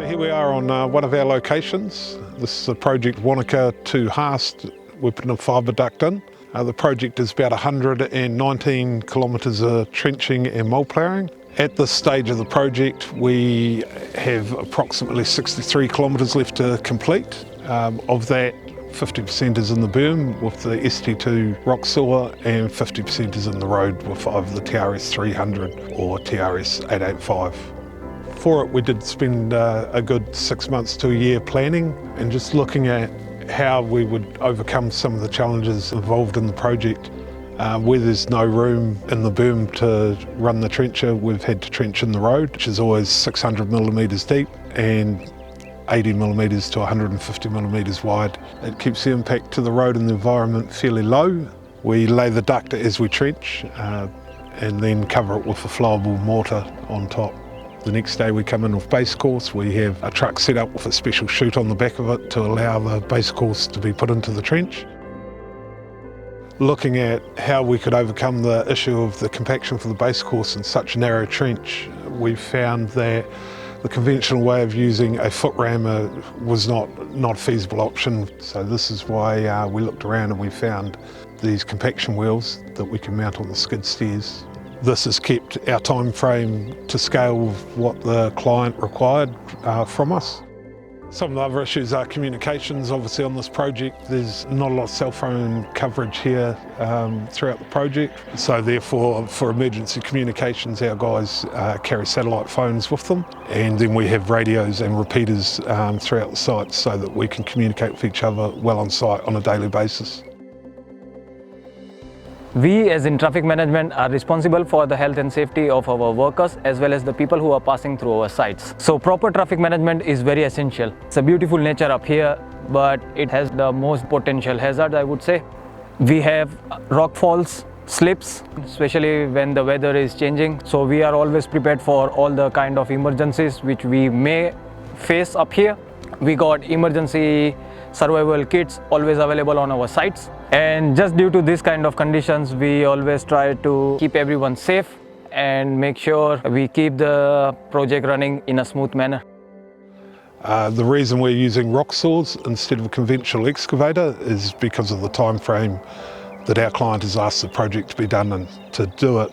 So here we are on one of our locations. This is the project Wanaka to Haast. We're putting a fibre duct in. The project is about 119 kilometres of trenching and mole ploughing. At this stage of the project we have approximately 63 kilometres left to complete. Of that, 50% is in the berm with the ST2 rock sewer and 50% is in the road with either the TRS 300 or TRS 885. For it we did spend a good 6 months to a year planning and just looking at how we would overcome some of the challenges involved in the project. Where there's no room in the berm to run the trencher, we've had to trench in the road, which is always 600 millimetres deep and 80 millimetres to 150 millimetres wide. It keeps the impact to the road and the environment fairly low. We lay the duct as we trench and then cover it with a flowable mortar on top. The next day we come in with base course. We have a truck set up with a special chute on the back of it to allow the base course to be put into the trench. Looking at how we could overcome the issue of the compaction for the base course in such a narrow trench, we found that the conventional way of using a foot rammer was not a feasible option. So this is why we looked around and we found these compaction wheels that we can mount on the skid steers. This has kept our time frame to scale with what the client required from us. Some of the other issues are communications. Obviously on this project there's not a lot of cell phone coverage here throughout the project. So therefore for emergency communications our guys carry satellite phones with them, and then we have radios and repeaters throughout the site so that we can communicate with each other well on site on a daily basis. We as in traffic management are responsible for the health and safety of our workers as well as the people who are passing through our sites. So proper traffic management is very essential. It's a beautiful nature up here, but it has the most potential hazard, I would say. We have rock falls, slips, especially when the weather is changing. So we are always prepared for all the kind of emergencies which we may face up here. We got emergency survival kits always available on our sites, and just due to this kind of conditions we always try to keep everyone safe and make sure we keep the project running in a smooth manner. The reason we're using rock saws instead of a conventional excavator is because of the time frame that our client has asked the project to be done in. To do it,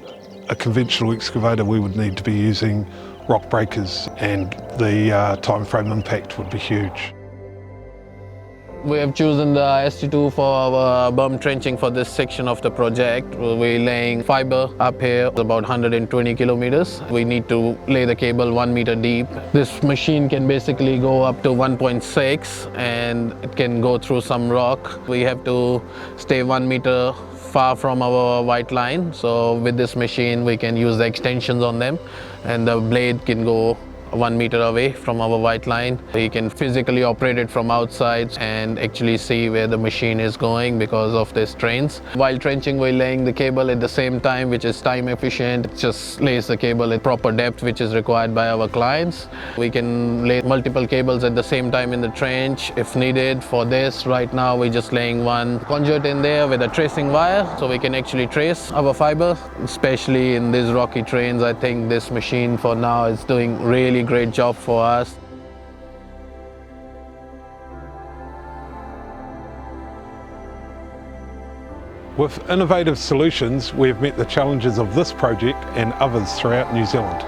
a conventional excavator, we would need to be using rock breakers and the time frame impact would be huge. We have chosen the ST2 for our berm trenching for this section of the project. We're laying fibre up here, about 120 kilometers. We need to lay the cable 1 meter deep. This machine can basically go up to 1.6 and it can go through some rock. We have to stay 1 meter far from our white line. So with this machine we can use the extensions on them and the blade can go 1 meter away from our white line. We can physically operate it from outside and actually see where the machine is going because of these trains. While trenching, we're laying the cable at the same time, which is time efficient. It just lays the cable at proper depth which is required by our clients. We can lay multiple cables at the same time in the trench if needed. For this, right now we're just laying one conduit in there with a tracing wire so we can actually trace our fibre. Especially in these rocky terrains, I think this machine for now is doing really great job for us. With innovative solutions, we have met the challenges of this project and others throughout New Zealand.